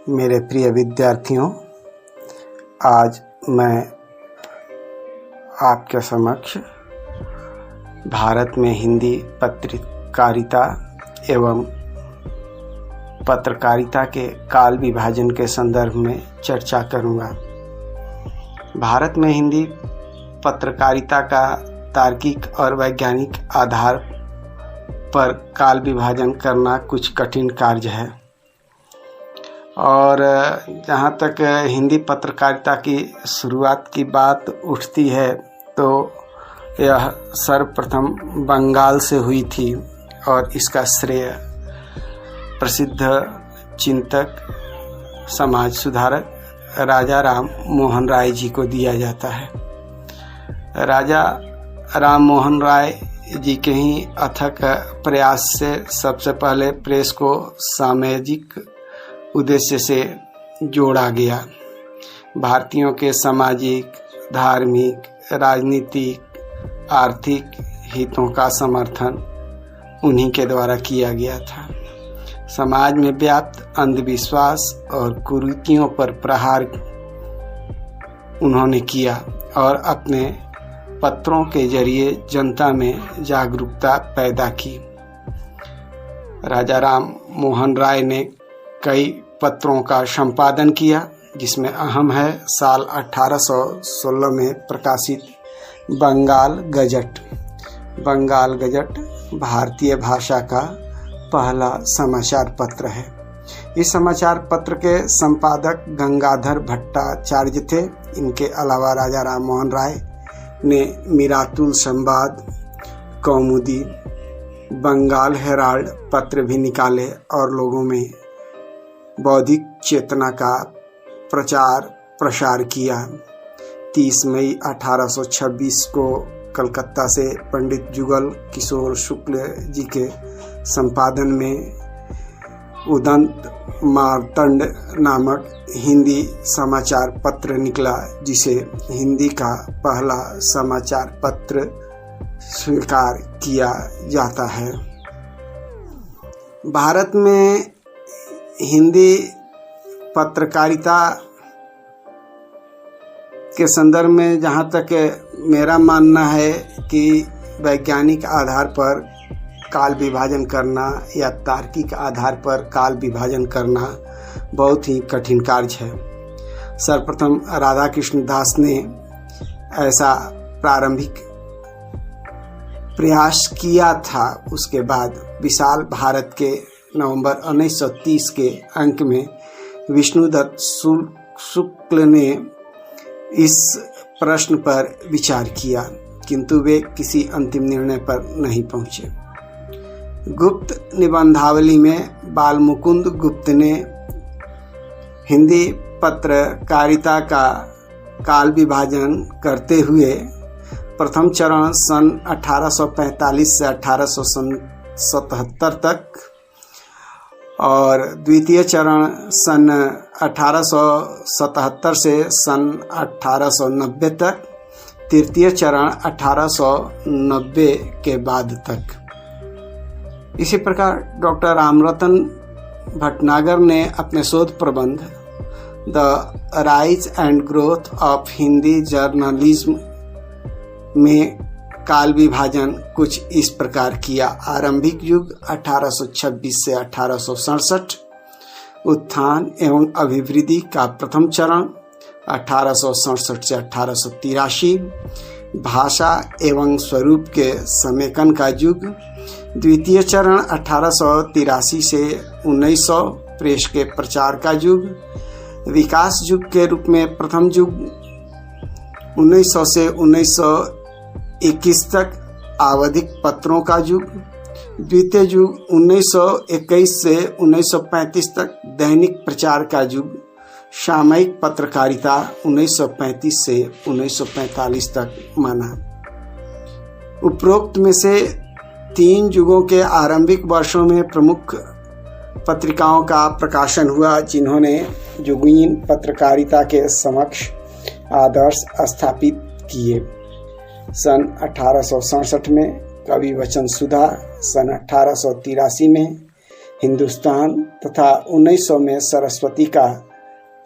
मेरे प्रिय विद्यार्थियों, आज मैं आपके समक्ष भारत में हिंदी पत्रकारिता एवं पत्रकारिता के काल विभाजन के संदर्भ में चर्चा करूंगा। भारत में हिंदी पत्रकारिता का तार्किक और वैज्ञानिक आधार पर काल विभाजन करना कुछ कठिन कार्य है और जहाँ तक हिंदी पत्रकारिता की शुरुआत की बात उठती है तो यह सर्वप्रथम बंगाल से हुई थी और इसका श्रेय प्रसिद्ध चिंतक समाज सुधारक राजा राम मोहन राय जी को दिया जाता है। राजा राम मोहन राय जी के ही अथक प्रयास से सबसे पहले प्रेस को सामाजिक उद्देश्य से जोड़ा गया। भारतीयों के सामाजिक, धार्मिक, राजनीतिक, आर्थिक हितों का समर्थन उन्हीं के द्वारा किया गया था। समाज में व्याप्त अंधविश्वास और कुरीतियों पर प्रहार उन्होंने किया और अपने पत्रों के जरिए जनता में जागरूकता पैदा की। राजा राम मोहन राय ने कई पत्रों का संपादन किया, जिसमें अहम है साल 1816 में प्रकाशित बंगाल गजट। बंगाल गजट भारतीय भाषा का पहला समाचार पत्र है। इस समाचार पत्र के संपादक गंगाधर भट्टाचार्य थे। इनके अलावा राजा राम मोहन राय ने मिरातुल संवाद, कौमुदी, बंगाल हेराल्ड पत्र भी निकाले और लोगों में बौद्धिक चेतना का प्रचार प्रसार किया। 30 मई 1826 को कलकत्ता से पंडित जुगल किशोर शुक्ल जी के संपादन में उदंत मार्तंड नामक हिंदी समाचार पत्र निकला, जिसे हिंदी का पहला समाचार पत्र स्वीकार किया जाता है। भारत में हिंदी पत्रकारिता के संदर्भ में जहाँ तक मेरा मानना है कि वैज्ञानिक आधार पर काल विभाजन करना या तार्किक आधार पर काल विभाजन करना बहुत ही कठिन कार्य है। सर्वप्रथम राधा कृष्ण दास ने ऐसा प्रारंभिक प्रयास किया था। उसके बाद विशाल भारत के नवंबर 1930 के अंक में विष्णुदत्त शुक्ल ने इस प्रश्न पर विचार किया, किंतु वे किसी अंतिम निर्णय पर नहीं पहुंचे। गुप्त निबंधावली में बालमुकुंद गुप्त ने हिंदी पत्रकारिता का काल विभाजन करते हुए प्रथम चरण सन 1845 से 1877 तक और द्वितीय चरण सन 1877 से सन 1890 तक, तृतीय चरण 1890 के बाद तक। इसी प्रकार डॉक्टर रामरतन भटनागर ने अपने शोध प्रबंध the rise and growth of Hindi journalism में काल विभाजन कुछ इस प्रकार किया। आरंभिक युग 1826 से 1867, उत्थान एवं अभिवृद्धि का प्रथम चरण 1867 से 1883, भाषा एवं स्वरूप के समेकन का युग द्वितीय चरण 1883 से 1900, प्रेस के प्रचार का युग, विकास युग के रूप में प्रथम युग 1900 से 1921 तक, आवधिक पत्रों का युग, द्वितीय युग 1921 से 1935 तक, दैनिक प्रचार का युग, सामयिक पत्रकारिता 1935 से 1945 तक माना। उपरोक्त में से 3 युगों के आरंभिक वर्षों में प्रमुख पत्रिकाओं का प्रकाशन हुआ, जिन्होंने युगीन पत्रकारिता के समक्ष आदर्श स्थापित किए। सन 1867 में कवि वचन सुधा, सन 1883 में हिंदुस्तान तथा 1900 में सरस्वती का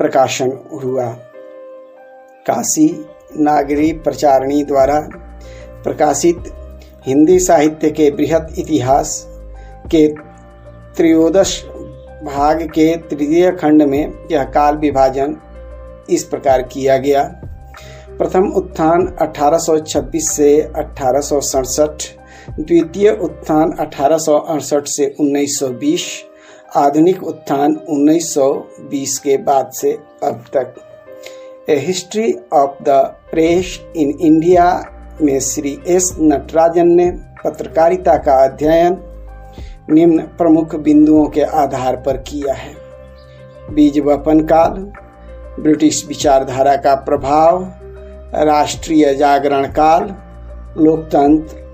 प्रकाशन हुआ। काशी नागरी प्रचारिणी द्वारा प्रकाशित हिंदी साहित्य के बृहत इतिहास के त्रयोदश भाग के तृतीय खंड में यह काल विभाजन इस प्रकार किया गया। प्रथम उत्थान 1826 से 1867, द्वितीय उत्थान 1868 से 1920, आधुनिक उत्थान 1920 के बाद से अब तक। A history of the press in India में श्री एस नटराजन ने पत्रकारिता का अध्ययन निम्न प्रमुख बिंदुओं के आधार पर किया है। बीज वपन काल, ब्रिटिश विचारधारा का प्रभाव, राष्ट्रीय जागरण काल, लोकतंत्र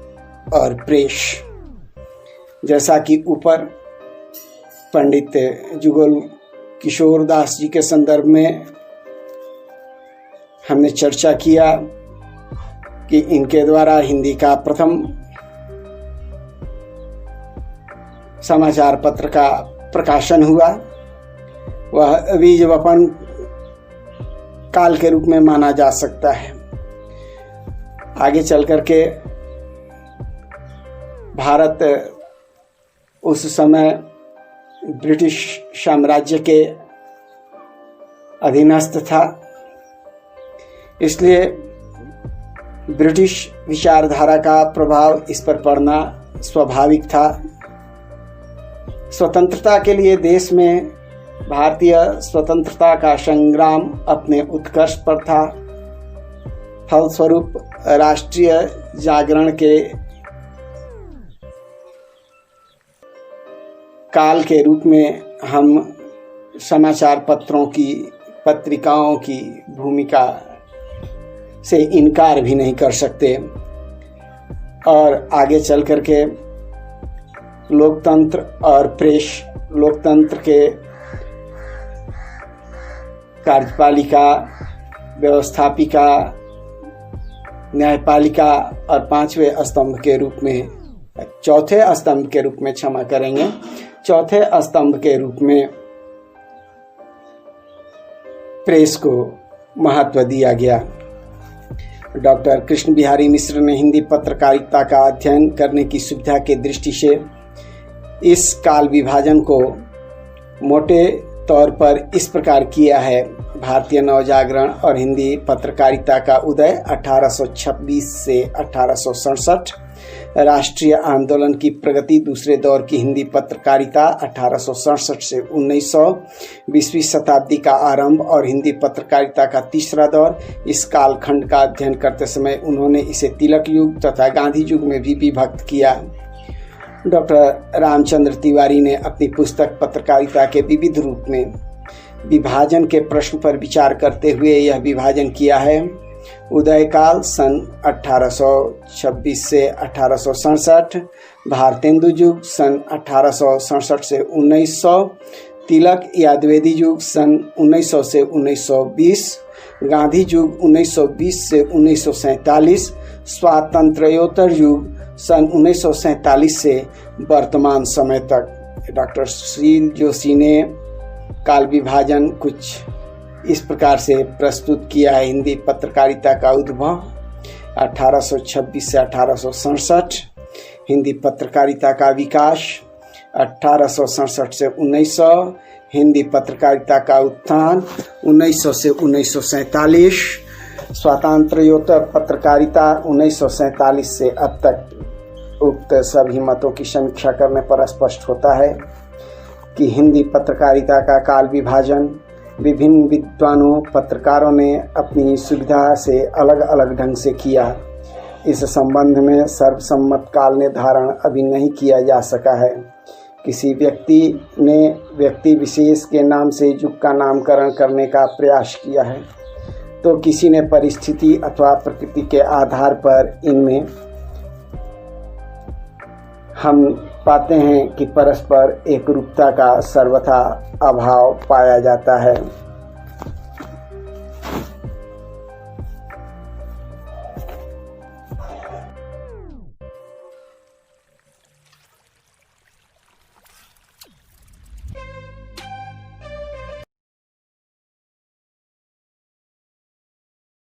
और प्रेस। जैसा कि ऊपर पंडित जुगल किशोर दास जी के संदर्भ में हमने चर्चा किया कि इनके द्वारा हिंदी का प्रथम समाचार पत्र का प्रकाशन हुआ। वह बीज वपन काल के रूप में माना जा सकता है। आगे चल करके भारत उस समय ब्रिटिश साम्राज्य के अधीनस्थ था, इसलिए ब्रिटिश विचारधारा का प्रभाव इस पर पड़ना स्वाभाविक था। स्वतंत्रता के लिए देश में भारतीय स्वतंत्रता का संग्राम अपने उत्कर्ष पर था। फलस्वरूप राष्ट्रीय जागरण के काल के रूप में हम समाचार पत्रों की, पत्रिकाओं की भूमिका से इनकार भी नहीं कर सकते। और आगे चल करके लोकतंत्र और प्रेस, लोकतंत्र के कार्यपालिका, व्यवस्थापिका, न्यायपालिका और पांचवें स्तंभ के रूप में, चौथे स्तंभ के रूप में, क्षमा करेंगे, चौथे स्तंभ के रूप में प्रेस को महत्व दिया गया। डॉक्टर कृष्ण बिहारी मिश्र ने हिंदी पत्रकारिता का अध्ययन करने की सुविधा के दृष्टि से इस काल विभाजन को मोटे तौर पर इस प्रकार किया है। भारतीय नवजागरण और हिंदी पत्रकारिता का उदय 1826 से 1867, राष्ट्रीय आंदोलन की प्रगति दूसरे दौर की हिंदी पत्रकारिता 1867 से 1900, 20वीं शताब्दी का आरंभ और हिंदी पत्रकारिता का तीसरा दौर। इस कालखंड का अध्ययन करते समय उन्होंने इसे तिलक युग तथा गांधी युग में भी विभक्त किया। डॉक्टर रामचंद्र तिवारी ने अपनी पुस्तक पत्रकारिता के विविध रूप में विभाजन के प्रश्न पर विचार करते हुए यह विभाजन किया है। उदय काल सन 1826 से 1867, भारतेंदु युग सन 1867 से 1900, तिलक या द्विवेदी युग सन 1900 से 1920, गांधी युग 1920 से 1947, स्वातंत्र्योत्तर युग सन 1947 से वर्तमान समय तक। डॉक्टर सुशील जोशी ने काल विभाजन कुछ इस प्रकार से प्रस्तुत किया है। हिंदी पत्रकारिता का उद्भव 1826 से 1867, हिंदी पत्रकारिता का विकास 1867 से 1900, हिंदी पत्रकारिता का उत्थान 1900 से 1947, स्वातंत्र्योत्तर पत्रकारिता 1947 से अब तक। उक्त सभी मतों की समीक्षा करने पर स्पष्ट होता है कि हिंदी पत्रकारिता का काल विभाजन विभिन्न विद्वानों, पत्रकारों ने अपनी सुविधा से अलग अलग ढंग से किया। इस संबंध में सर्वसम्मत काल निर्धारण अभी नहीं किया जा सका है। किसी व्यक्ति ने व्यक्ति विशेष के नाम से युग का नामकरण करने का प्रयास किया है, तो किसी ने परिस्थिति अथवा प्रकृति के आधार पर इनमें हम पाते हैं कि परस्पर एकरूपता का सर्वथा अभाव पाया जाता है।